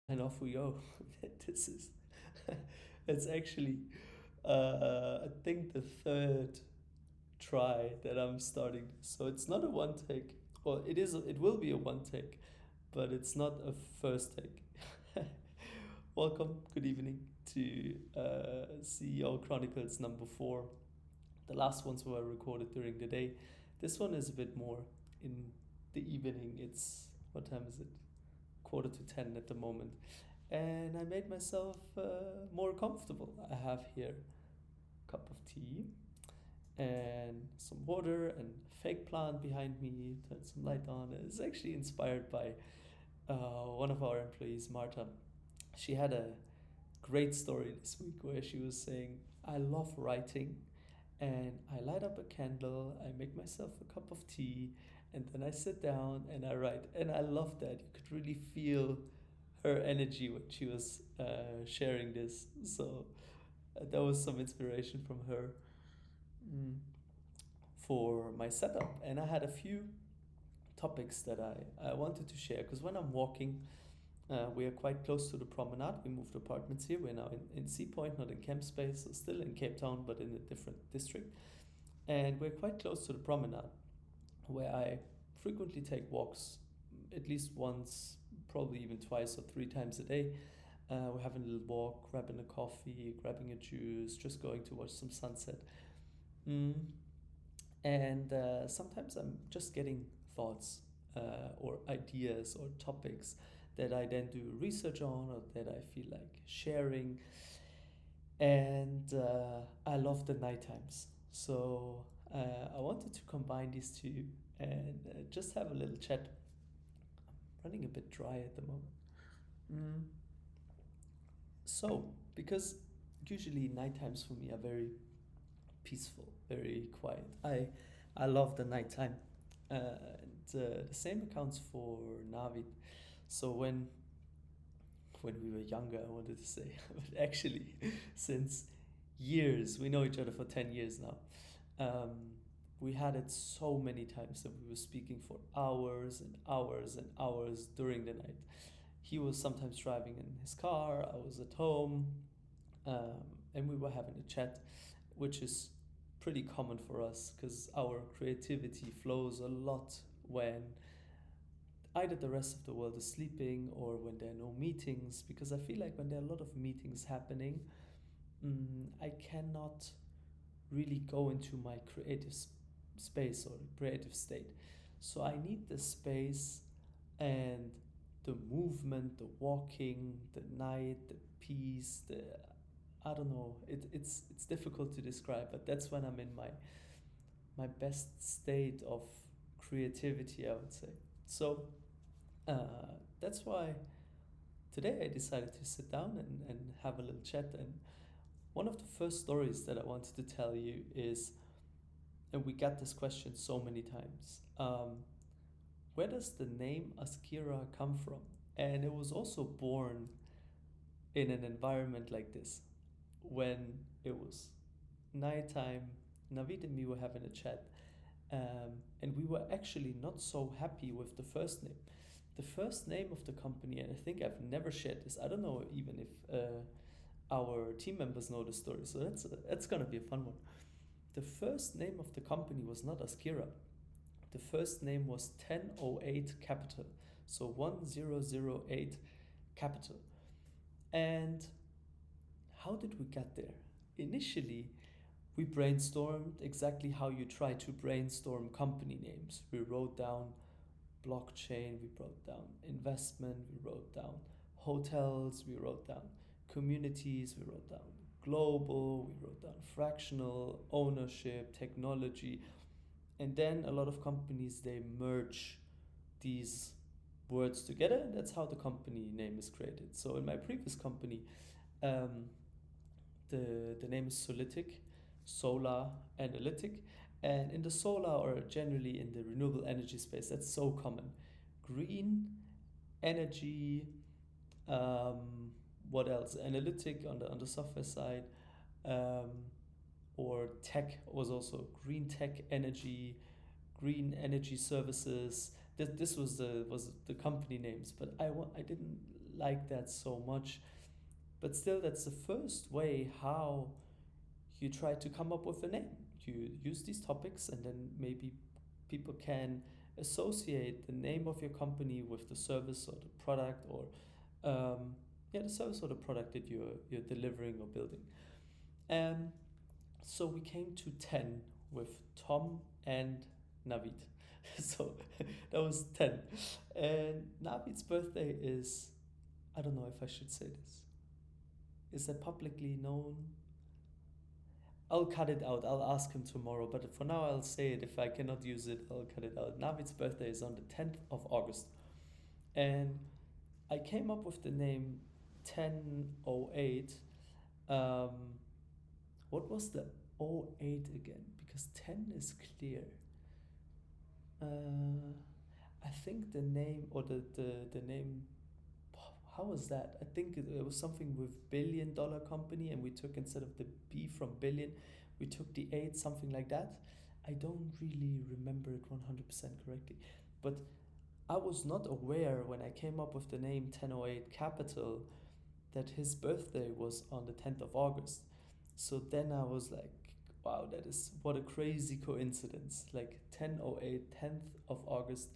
And off we go. This is, it's actually, I think the third try that I'm starting this. So it's not a one take. Well, it is. It will be a one take, but it's not a first take. Welcome. Good evening to CEO Chronicles number 4. The last ones were recorded during the day. This one is a bit more in the evening. It's what time is it? Quarter to 10 at the moment, and I made myself more comfortable. I have here a cup of tea and some water and a fake plant behind me. Turn some light on. It's actually inspired by one of our employees, Marta. She had a great story this week where she was saying, I love writing and I light up a candle, I make myself a cup of tea, and then I sit down and I write. And I love that. You could really feel her energy when she was sharing this. So that was some inspiration from her mm, for my setup. And I had a few topics that I wanted to share because when I'm walking, we are quite close to the promenade. We moved apartments here. We're now in Sea Point, not in Camp Space, so still in Cape Town, but in a different district. And we're quite close to the promenade, where I frequently take walks, at least once, probably even twice or three times a day. We're having a little walk, grabbing a coffee, grabbing a juice, just going to watch some sunset. Mm. And sometimes I'm just getting thoughts or ideas or topics that I then do research on or that I feel like sharing. And I love the night times. So I wanted to combine these two and just have a little chat. I'm running a bit dry at the moment. Mm. So, because usually night times for me are very peaceful, very quiet. I love the nighttime. And the same accounts for Navid. So when we were younger, I wanted to say, but actually, since years, we know each other for 10 years now. Um, we had it so many times that we were speaking for hours and hours and hours during the night. He was sometimes driving in his car, I was at home, um, and we were having a chat, which is pretty common for us because our creativity flows a lot when either the rest of the world is sleeping or when there are no meetings. Because I feel like when there are a lot of meetings happening, I cannot really go into my creative space or creative state. So I need the space and the movement, the walking, the night, the peace, the I don't know. It's difficult to describe, but that's when I'm in my best state of creativity, I would say. So that's why today I decided to sit down and have a little chat. And one of the first stories that I wanted to tell you is, and we got this question so many times, where does the name Azqira come from? And it was also born in an environment like this when it was nighttime. Navid and me were having a chat, and we were actually not so happy with the first name. The first name of the company, and I think I've never shared this. I don't know even if our team members know the story, so that's gonna be a fun one. The first name of the company was not Azqira. The first name was 1008 Capital, so 1008 Capital. And how did we get there? Initially, we brainstormed exactly how you try to brainstorm company names. We wrote down blockchain, we wrote down investment, we wrote down hotels, we wrote down communities, we wrote down global, we wrote down fractional, ownership, technology. And then a lot of companies, they merge these words together, and that's how the company name is created. So in my previous company, um, the name is Solitic, Solar Analytic. And in the solar, or generally in the renewable energy space, that's so common. Green energy, um, what else? Analytic on the software side, um, or tech was also green tech energy, green energy services. This was the company names, but I didn't like that so much. But still, that's the first way how you try to come up with a name. You use these topics, and then maybe people can associate the name of your company with the service or the product, or yeah, the service or the product that you're delivering or building. And so we came to 10 with Tom and Navid. So that was 10. And Navid's birthday is, I don't know if I should say this. Is that publicly known? I'll cut it out. I'll ask him tomorrow. But for now, I'll say it. If I cannot use it, I'll cut it out. Navid's birthday is on the 10th of August. And I came up with the name 1008. What was the 08 again? Because 10 is clear. I think the name, or the name, how was that? I think it was something with $1 billion company, and we took, instead of the B from billion, we took the 8, something like that. I don't really remember it 100% correctly. But I was not aware when I came up with the name 1008 Capital that his birthday was on the 10th of August. So then I was like, wow, that is, what a crazy coincidence. Like 1008, 10th of August.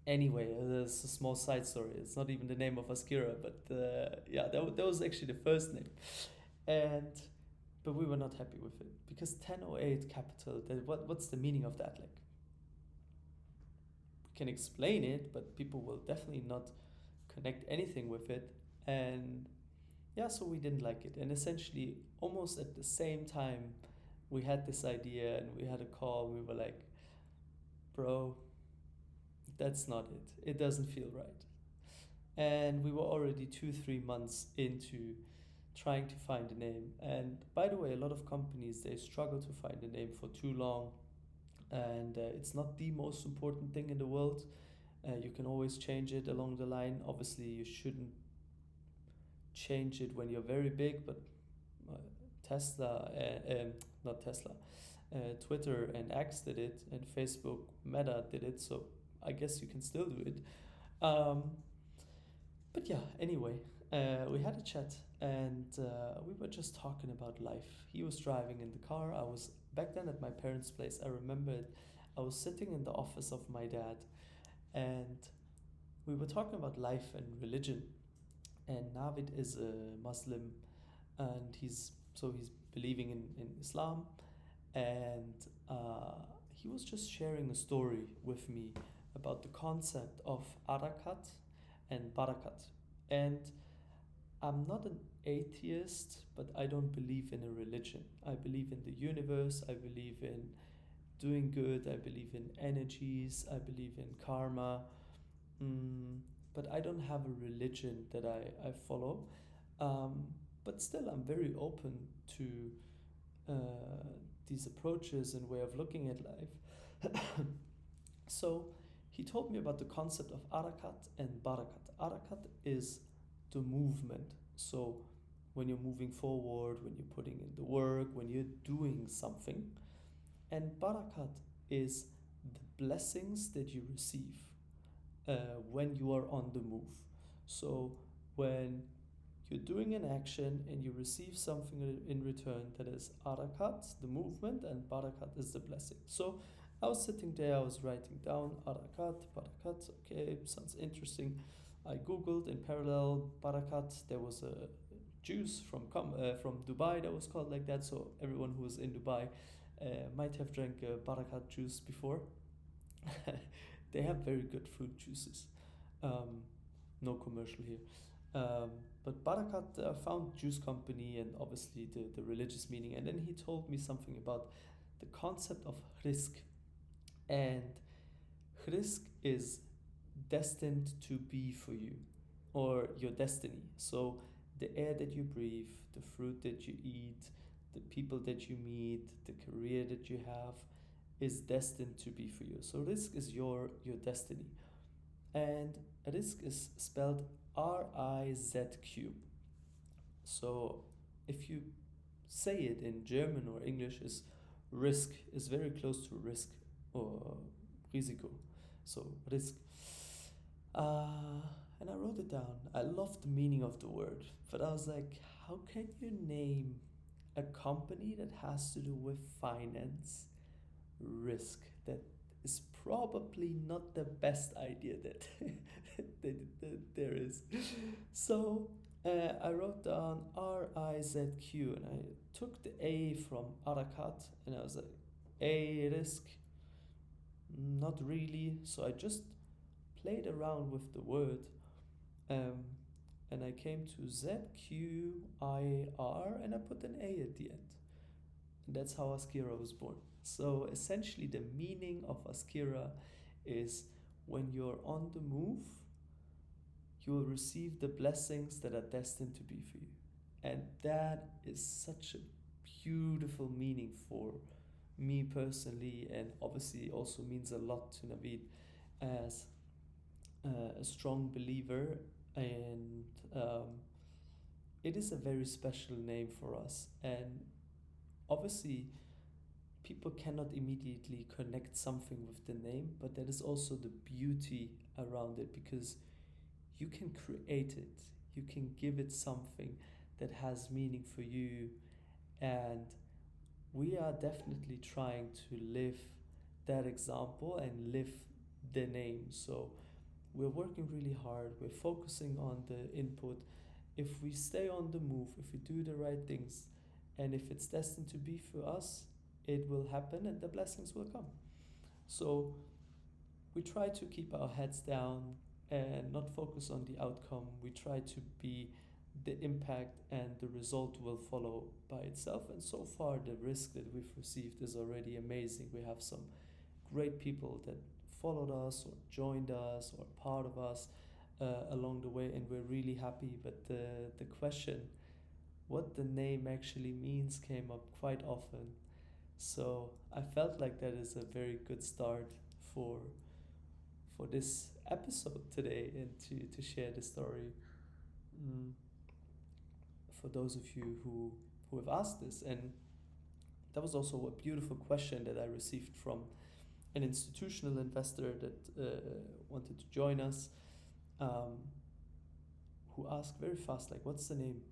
Anyway, there's a small side story. It's not even the name of Azqira, but yeah, that was actually the first name. But we were not happy with it, because 1008 Capital, what's the meaning of that? Like, we can explain it, but people will definitely not connect anything with it. And yeah, so we didn't like it. And essentially, almost at the same time, we had this idea and we had a call. We were like, bro, that's not it. It doesn't feel right. And we were already 2-3 months into trying to find a name. And by the way, a lot of companies, they struggle to find a name for too long. And it's not the most important thing in the world. You can always change it along the line. Obviously, you shouldn't change it when you're very big, but Tesla, not Tesla, Twitter and X did it, and Facebook, Meta did it, so I guess you can still do it. But yeah, anyway, we had a chat, and we were just talking about life. He was driving in the car. I was back then at my parents' place. I remember it. I was sitting in the office of my dad, and we were talking about life and religion. And Navid is a Muslim, and he's believing in Islam. And he was just sharing a story with me about the concept of arakat and barakat. And I'm not an atheist, but I don't believe in a religion. I believe in the universe. I believe in doing good. I believe in energies. I believe in karma. But I don't have a religion that I follow. But still, I'm very open to these approaches and way of looking at life. So he told me about the concept of arakat and barakat. Arakat is the movement. So when you're moving forward, when you're putting in the work, when you're doing something. And barakat is the blessings that you receive when you are on the move. So when you're doing an action and you receive something in return, that is arakat, the movement, and barakat is the blessing. So I was sitting there, I was writing down arakat, barakat. Okay, sounds interesting. I googled in parallel barakat. There was a juice from Dubai that was called like that. So everyone who was in Dubai might have drank barakat juice before. They have very good fruit juices. No commercial here. But Barakat found juice company, and obviously the religious meaning. And then he told me something about the concept of risk. And risk is destined to be for you, or your destiny. So the air that you breathe, the fruit that you eat, the people that you meet, the career that you have is destined to be for you. So risk is your destiny. And risk is spelled RIZQ. So if you say it in German or English, is risk is very close to risk or Risiko. So risk. And I wrote it down. I loved the meaning of the word, but I was like, how can you name a company that has to do with finance risk? That is probably not the best idea that, that there is. So I wrote down RIZQ, and I took the A from Arakat, and I was like, A risk, not really. So I just played around with the word, um, and I came to ZQIR, and I put an A at the end. And that's how Azqira was born. So essentially, the meaning of Azqira is when you're on the move, you will receive the blessings that are destined to be for you. And that is such a beautiful meaning for me personally, and obviously also means a lot to Naveed as a strong believer. And it is a very special name for us. And obviously, people cannot immediately connect something with the name, but that is also the beauty around it, because you can create it, you can give it something that has meaning for you. And we are definitely trying to live that example and live the name. So we're working really hard, we're focusing on the input. If we stay on the move, if we do the right things, and if it's destined to be for us, it will happen and the blessings will come. So we try to keep our heads down and not focus on the outcome. We try to be the impact, and the result will follow by itself. And so far, the risk that we've received is already amazing. We have some great people that followed us or joined us or part of us along the way, and we're really happy. But the question, what the name actually means, came up quite often. So I felt like that is a very good start for this episode today, and to share the story. Mm. For those of you who have asked this, and that was also a beautiful question that I received from an institutional investor that wanted to join us, who asked very fast, like, what's the name?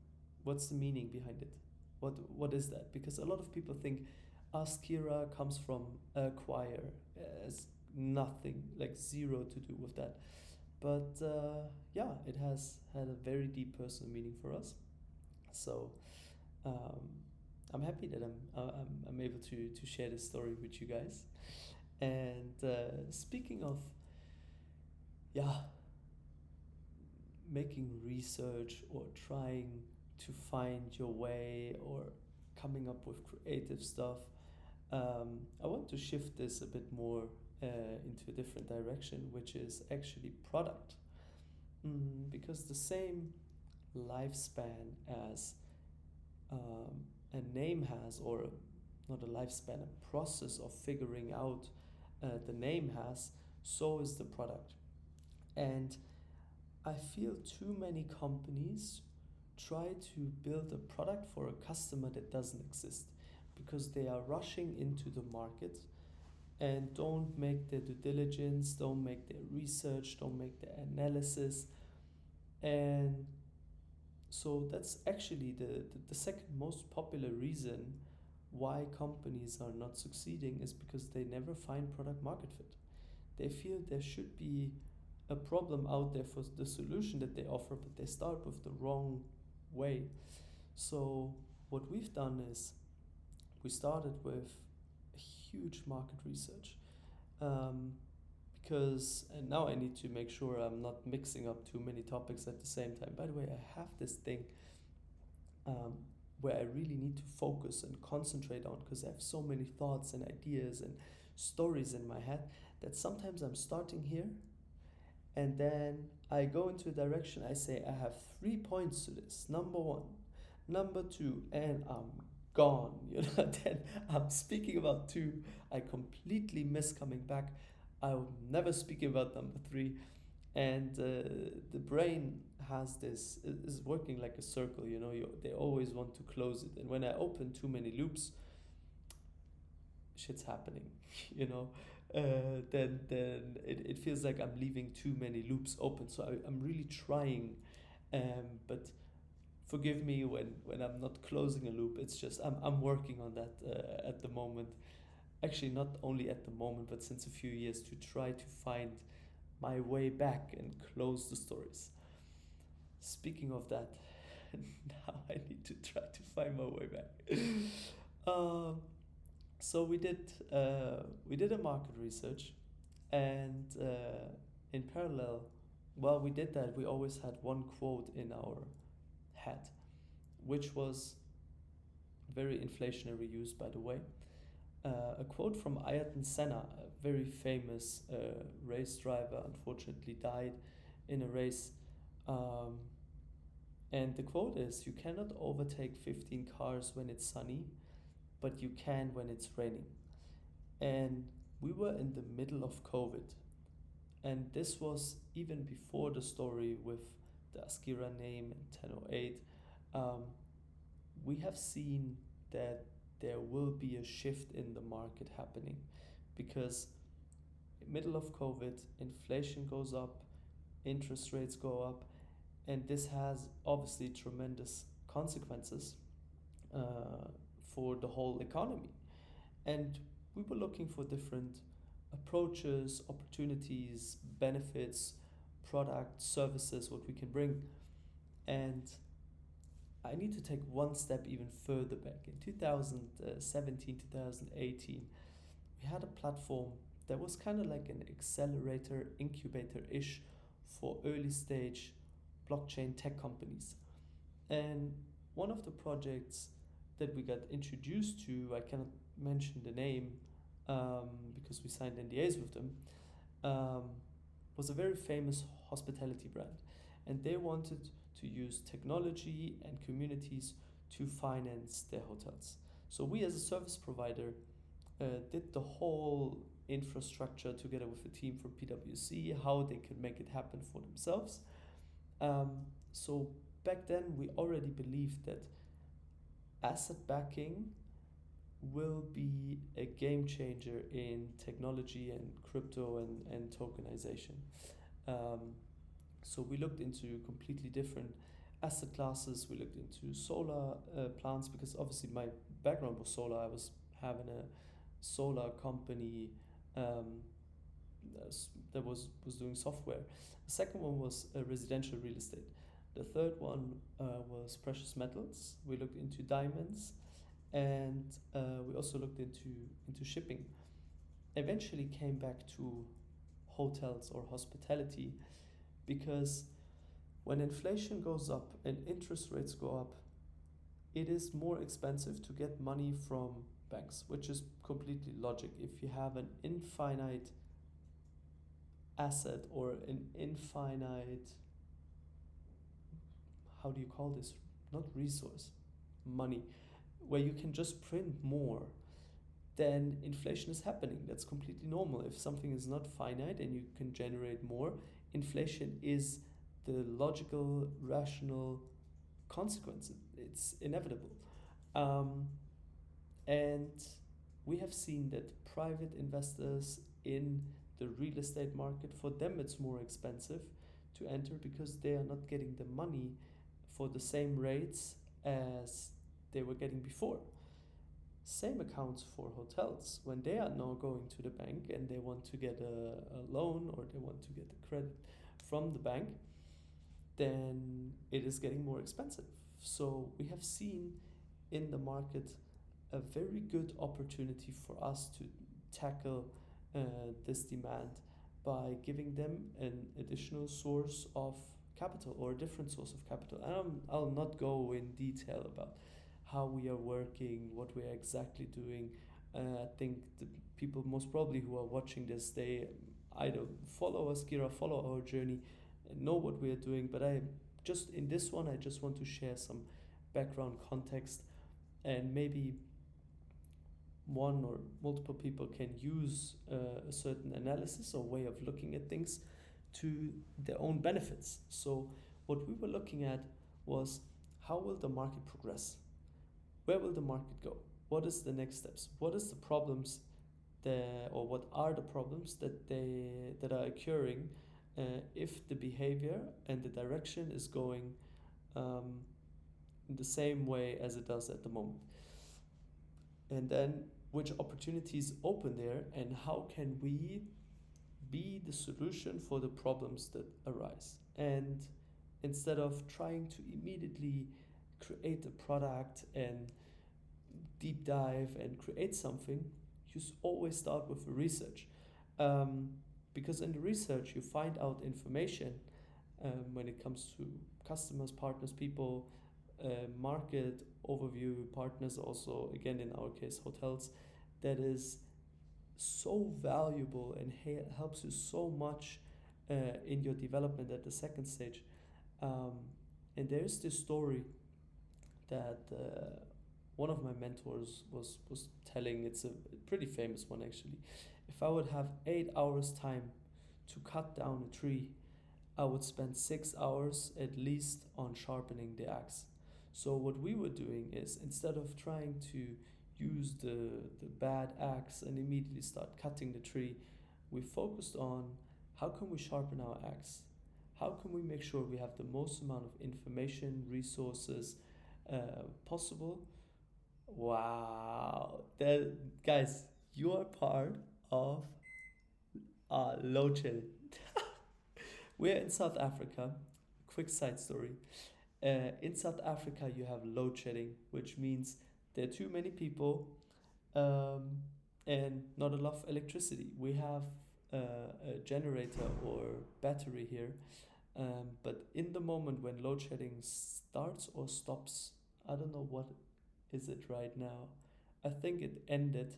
What's the meaning behind it? What is that? Because a lot of people think Azqira comes from acquire, as nothing, like zero to do with that. But yeah, it has had a very deep personal meaning for us. So um, I'm happy that I'm able to share this story with you guys. And speaking of, yeah, making research or trying to find your way or coming up with creative stuff, I want to shift this a bit more into a different direction, which is actually product. Because the same lifespan as a name has, or not a lifespan, a process of figuring out the name has, so is the product. And I feel too many companies try to build a product for a customer that doesn't exist, because they are rushing into the market and don't make their due diligence, don't make their research, don't make their analysis. And so that's actually the second most popular reason why companies are not succeeding, is because they never find product market fit. They feel there should be a problem out there for the solution that they offer, but they start with the wrong way. So what we've done is we started with a huge market research, because, and now I need to make sure I'm not mixing up too many topics at the same time. By the way, I have this thing where I really need to focus and concentrate on, because I have so many thoughts and ideas and stories in my head, that sometimes I'm starting here and then I go into a direction. I say I have 3 points to this. Number 1, number 2, and I'm gone. Then I'm speaking about 2. I completely miss coming back. I'm never speaking about number 3. And the brain has this, is working like a circle. They always want to close it. And when I open too many loops, shit's happening. you know then it feels like I'm leaving too many loops open. So I'm really trying, but forgive me when I'm not closing a loop. It's just I'm working on that at the moment. Actually, not only at the moment, but since a few years, to try to find my way back and close the stories. Speaking of that, now I need to try to find my way back. um, so we did a market research, and in parallel, while we did that, we always had one quote in our head, which was very inflationary use, by the way. A quote from Ayrton Senna, a very famous race driver, unfortunately died in a race. Um, and the quote is: "You cannot overtake 15 cars when it's sunny, but you can when it's raining." And we were in the middle of COVID. And this was even before the story with the Azqira name in 1008. Um, we have seen that there will be a shift in the market happening, because middle of COVID, inflation goes up, interest rates go up, and this has obviously tremendous consequences uh, for the whole economy. And we were looking for different approaches, opportunities, benefits, products, services, what we can bring. And I need to take one step even further back. In 2017, 2018, we had a platform that was kind of like an accelerator, incubator ish for early stage blockchain tech companies. And one of the projects that we got introduced to, I cannot mention the name because we signed NDAs with them, um, was a very famous hospitality brand. And they wanted to use technology and communities to finance their hotels. So we, as a service provider, did the whole infrastructure together with a team from PwC, how they could make it happen for themselves. Um, so back then, we already believed that asset backing will be a game changer in technology and crypto and tokenization. Um, so we looked into completely different asset classes. We looked into solar plants, because obviously my background was solar. I was having a solar company um, that was doing software. The second one was residential real estate. The third one was precious metals. We looked into diamonds, and we also looked into shipping. Eventually came back to hotels or hospitality, because when inflation goes up and interest rates go up, it is more expensive to get money from banks, which is completely logic. If you have an infinite asset or an infinite, how do you call this? Not resource, money, where you can just print more, then inflation is happening. That's completely normal. If something is not finite and you can generate more, inflation is the logical, rational consequence. It's inevitable. Um, and we have seen that private investors in the real estate market, for them it's more expensive to enter, because they are not getting the money for the same rates as they were getting before. Same accounts for hotels. When they are now going to the bank and they want to get a loan, or they want to get a credit from the bank, then it is getting more expensive. So we have seen in the market a very good opportunity for us to tackle this demand by giving them an additional source of capital, or a different source of capital. And I'll not go in detail about how we are working, what we are exactly doing. I think the people most probably who are watching this, they either follow Azqira, follow our journey, know what we are doing. But I just, in this one, I just want to share some background context, and maybe one or multiple people can use a certain analysis or way of looking at things to their own benefits. So what we were looking at was, how will the market progress? Where will the market go? What is the next steps? What is the problems or what are the problems that are occurring if the behavior and the direction is going um, in the same way as it does at the moment, and then which opportunities open there, and how can we be the solution for the problems that arise. And instead of trying to immediately create a product and deep dive and create something, you always start with the research. Um, because in the research, you find out information when it comes to customers, partners, people, market overview, partners, also, again, in our case, hotels, that is so valuable and helps you so much in your development at the second stage. Um, and there's this story that one of my mentors was telling. It's a pretty famous one, actually. If I would have 8 hours time to cut down a tree, I would spend 6 hours at least on sharpening the axe. So what we were doing is, instead of trying to use the bad axe and immediately start cutting the tree, we focused on how can we sharpen our axe? How can we make sure we have the most amount of information, resources possible? Wow, that, guys, you are part of load shedding. We're in South Africa. Quick side story. In South Africa, you have load shedding, which means there are too many people um, and not enough electricity. We have a generator or battery here, but in the moment when load shedding starts or stops, I don't know what is it right now. I think it ended,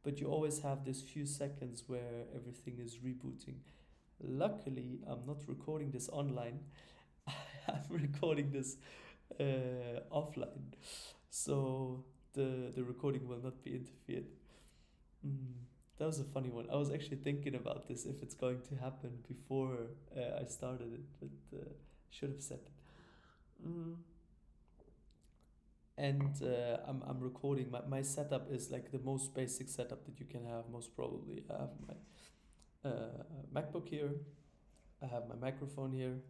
but you always have this few seconds where everything is rebooting. Luckily, I'm not recording this online. I'm recording this offline, so the recording will not be interfered. Mm, that was a funny one. I was actually thinking about this if it's going to happen before I started it, but should have said it. And I'm recording. My setup is like the most basic setup that you can have, most probably. I have my MacBook here, I have my microphone here.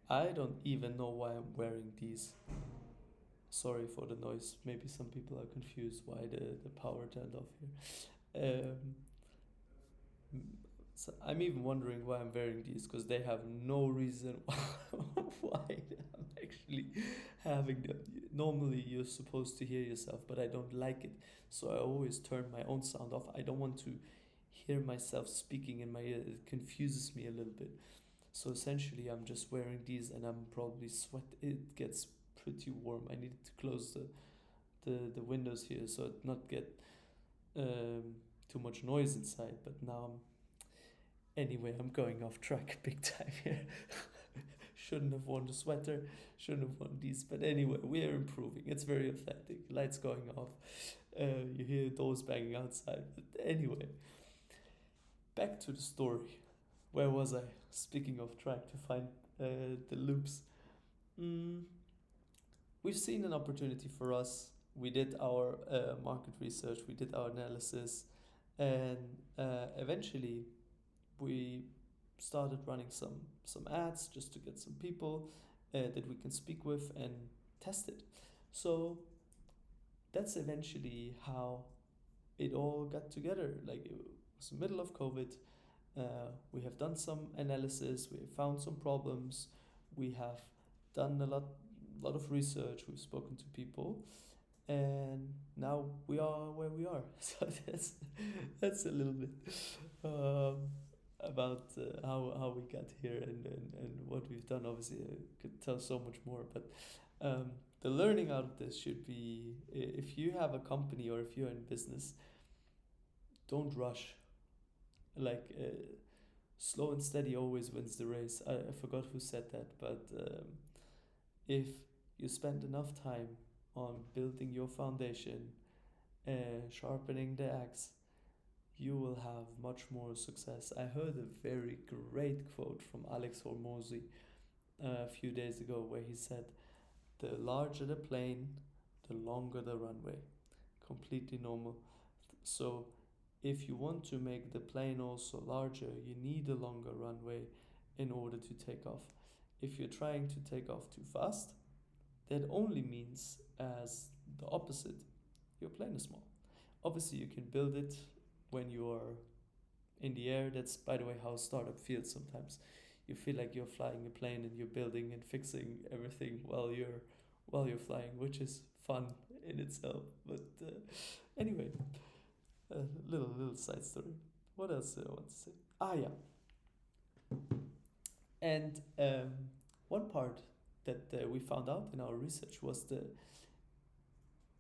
I don't even know why I'm wearing these. Sorry for the noise. Maybe some people are confused why the power turned off here. So I'm even wondering why I'm wearing these, because they have no reason why I'm actually having them. Normally, you're supposed to hear yourself, but I don't like it. So I always turn my own sound off. I don't want to hear myself speaking in my ear. It confuses me a little bit. So essentially, I'm just wearing these, and I'm probably sweat. It gets pretty warm. I need to close the windows here so it not get too much noise inside. But now anyway, I'm going off track big time here. Shouldn't have worn the sweater, shouldn't have worn these. But anyway, we are improving. It's very authentic. Lights going off. You hear doors banging outside. But anyway, back to the story. Where was I? Speaking of track, to find the loops. Mm, we've seen an opportunity for us. We did our market research, we did our analysis, and eventually we started running some ads just to get some people that we can speak with and test it. So that's eventually how it all got together. Like, it was the middle of COVID. We have done some analysis. We have found some problems. We have done a lot of research. We've spoken to people, and now we are where we are. So that's a little bit about how we got here and what we've done. Obviously, I could tell so much more, but the learning out of this should be, if you have a company or if you're in business, don't rush. Like, slow and steady always wins the race. I forgot who said that, but if you spend enough time on building your foundation, sharpening the axe, you will have much more success. I heard a very great quote from Alex Hormozy a few days ago, where he said, "The larger the plane, the longer the runway." Completely normal. So if you want to make the plane also larger, you need a longer runway in order to take off. If you're trying to take off too fast, that only means as the opposite, your plane is small. Obviously, you can build it when you are in the air. That's, by the way, how startup feels sometimes. You feel like you're flying a plane and you're building and fixing everything while you're flying, which is fun in itself. But anyway, a little side story. What else do I want to say? Ah, yeah. And one part that we found out in our research was the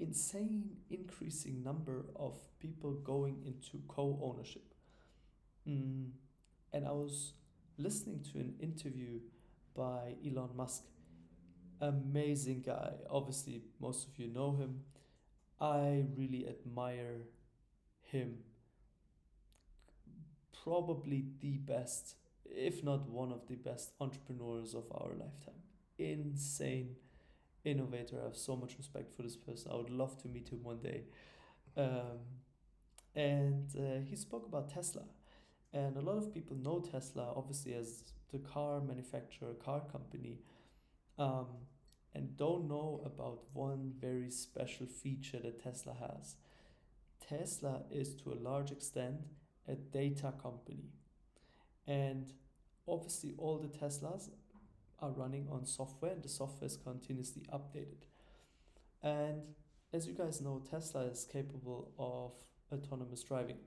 insane increasing number of people going into co-ownership. Mm, and I was listening to an interview by Elon Musk. Amazing guy. Obviously, most of you know him. I really admire him. Probably the best, if not one of the best entrepreneurs of our lifetime. Insane innovator. I have so much respect for this person. I would love to meet him one day. Um, and he spoke about Tesla. And a lot of people know Tesla, obviously, as the car manufacturer, car company, um, and don't know about one very special feature that Tesla has. Tesla is, to a large extent, a data company. And obviously, all the Teslas are running on software, and the software is continuously updated. And as you guys know, Tesla is capable of autonomous driving.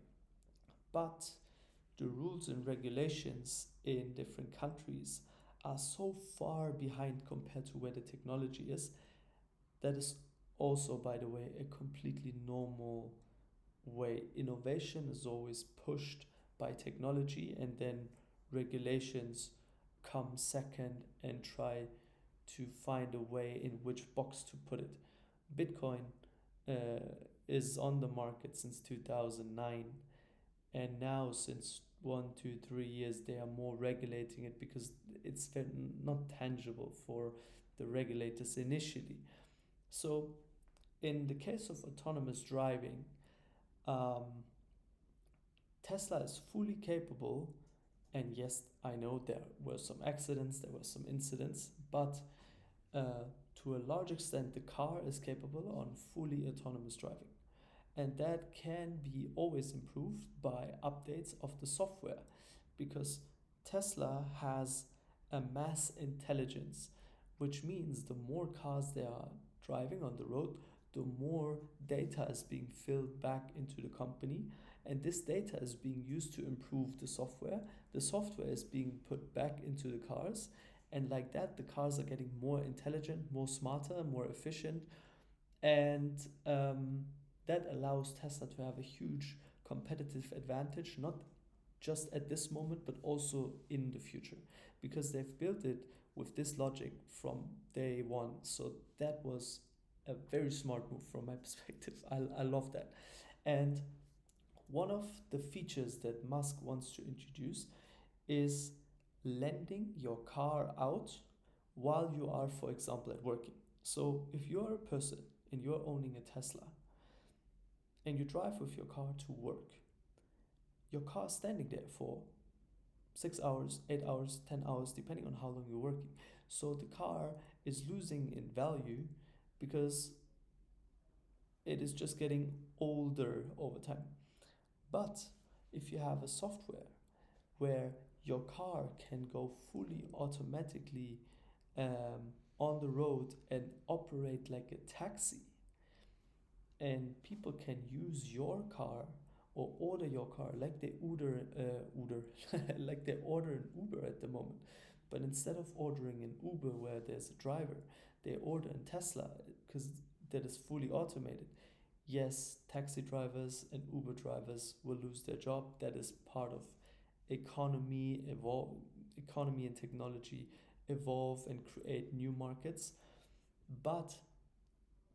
But the rules and regulations in different countries are so far behind compared to where the technology is. That is also, by the way, a completely normal way. Innovation is always pushed by technology, and then regulations come second and try to find a way in which box to put it. Bitcoin is on the market since 2009, and now since 1, 2, 3 years they are more regulating it because it's not tangible for the regulators initially. So in the case of autonomous driving, um, Tesla is fully capable, and yes, I know there were some accidents, there were some incidents, but to a large extent the car is capable on fully autonomous driving. And that can be always improved by updates of the software, because Tesla has a mass intelligence, which means the more cars they are driving on the road, the more data is being filled back into the company, and this data is being used to improve the software. The software is being put back into the cars, and like that the cars are getting more intelligent, more smarter, more efficient, and that allows Tesla to have a huge competitive advantage, not just at this moment, but also in the future, because they've built it with this logic from day one. So that was a very smart move from my perspective. I love that. And one of the features that Musk wants to introduce is lending your car out while you are, for example, at working. So if you're a person and you're owning a Tesla and you drive with your car to work, your car is standing there for 6 hours, 8 hours, 10 hours, depending on how long you're working. So the car is losing in value because it is just getting older over time. But if you have a software where your car can go fully automatically on the road and operate like a taxi, and people can use your car or order your car like they like they order an Uber at the moment. But instead of ordering an Uber where there's a driver, they order a Tesla because that is fully automated. Yes, taxi drivers and Uber drivers will lose their job. That is part of economy and technology evolve and create new markets. But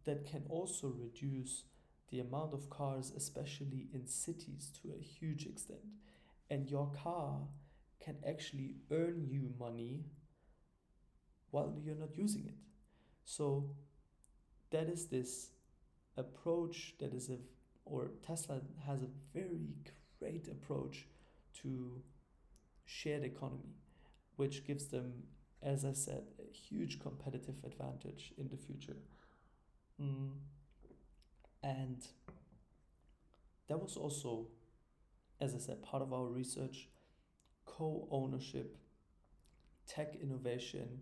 that can also reduce the amount of cars, especially in cities, to a huge extent. And your car can actually earn you money while you're not using it. So that is this approach that is or Tesla has a very great approach to shared economy, which gives them, as I said, a huge competitive advantage in the future. Mm. And that was also, as I said, part of our research: co ownership, tech innovation,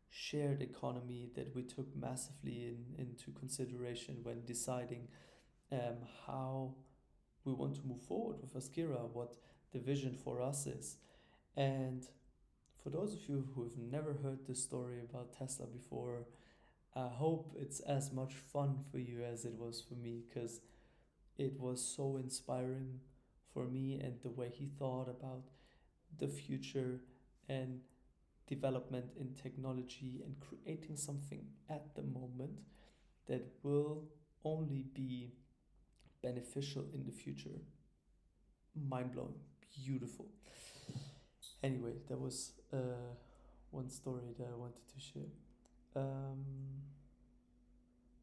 shared economy that we took massively into consideration when deciding how we want to move forward with Azqira, what the vision for us is. And for those of you who have never heard this story about Tesla before, I hope it's as much fun for you as it was for me, because it was so inspiring for me, and the way he thought about the future and development in technology and creating something at the moment that will only be beneficial in the future. Mind blowing, beautiful. Anyway, that was one story that I wanted to share. Um,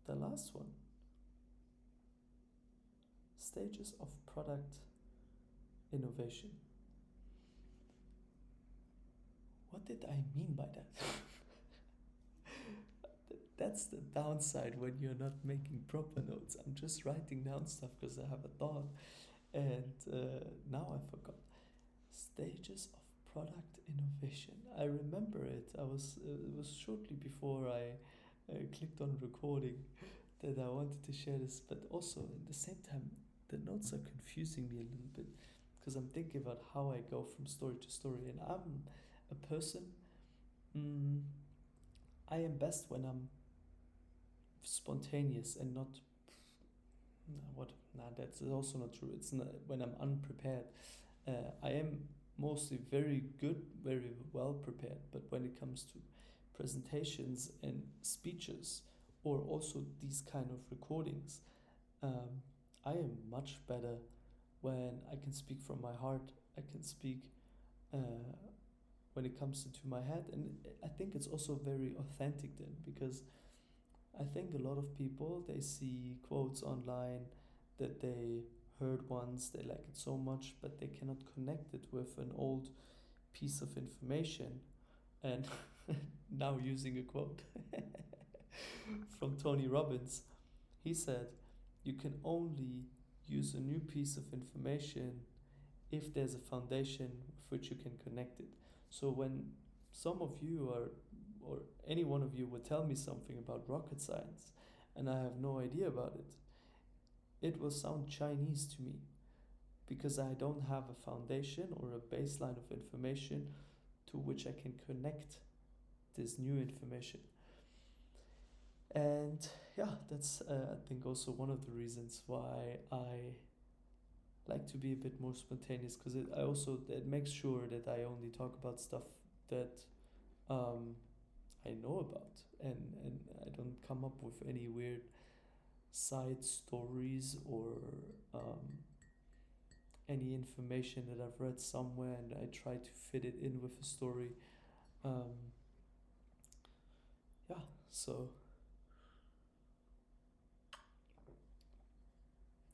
the last one: stages of product innovation. What did I mean by that? That's the downside when you're not making proper notes. I'm just writing down stuff because I have a thought, and now I forgot. Stages of product innovation. I remember it. It was shortly before I clicked on recording that I wanted to share this, but also at the same time, the notes are confusing me a little bit because I'm thinking about how I go from story to story, and I'm a person. Mm, I am best when I'm spontaneous and not. No, what? Nah, that's also not true. It's not when I'm unprepared. I am mostly very good, very well prepared, but when it comes to presentations and speeches, or also these kind of recordings, um, I am much better when I can speak from my heart. I can speak uh, when it comes into my head, and I think it's also very authentic then, because I think a lot of people, they see quotes online that they heard once, they like it so much, but they cannot connect it with an old piece of information. And now using a quote from Tony Robbins, he said, "You can only use a new piece of information if there's a foundation with which you can connect it." So when some of you are, or any one of you would tell me something about rocket science and I have no idea about it, it will sound Chinese to me because I don't have a foundation or a baseline of information to which I can connect this new information. And yeah, that's I think also one of the reasons why I like to be a bit more spontaneous, because it makes sure that I only talk about stuff that um, I know about, and I don't come up with any weird side stories or any information that I've read somewhere and I try to fit it in with a story. Um, yeah, so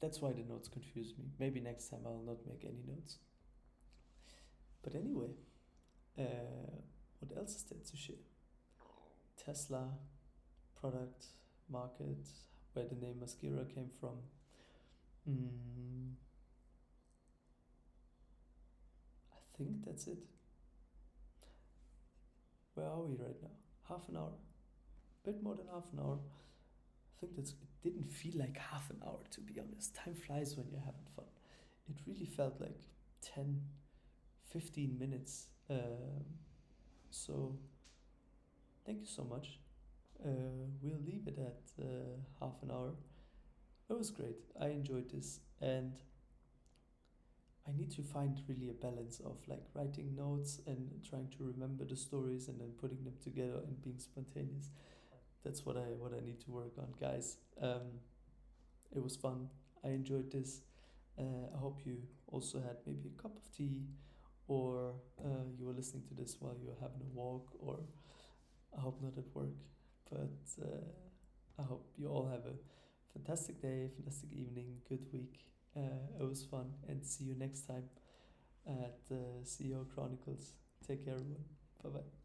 that's why the notes confuse me. Maybe next time I'll not make any notes. But anyway, what else is there to share? Tesla, product, market, where the name Azqira came from. I think that's it. Where are we right now? Half an hour. Bit more than half an hour. I think it didn't feel like half an hour, to be honest. Time flies when you're having fun. It really felt like 10, 15 minutes. So thank you so much. We'll leave it at half an hour. It was great. I enjoyed this, and I need to find really a balance of like writing notes and trying to remember the stories and then putting them together and being spontaneous. That's what I need to work on, guys. It was fun. I enjoyed this. I hope you also had maybe a cup of tea, or you were listening to this while you're having a walk, or I hope not at work. But I hope you all have a fantastic day, fantastic evening, good week. It was fun, and see you next time at CEO Chronicles. Take care, everyone. Bye bye.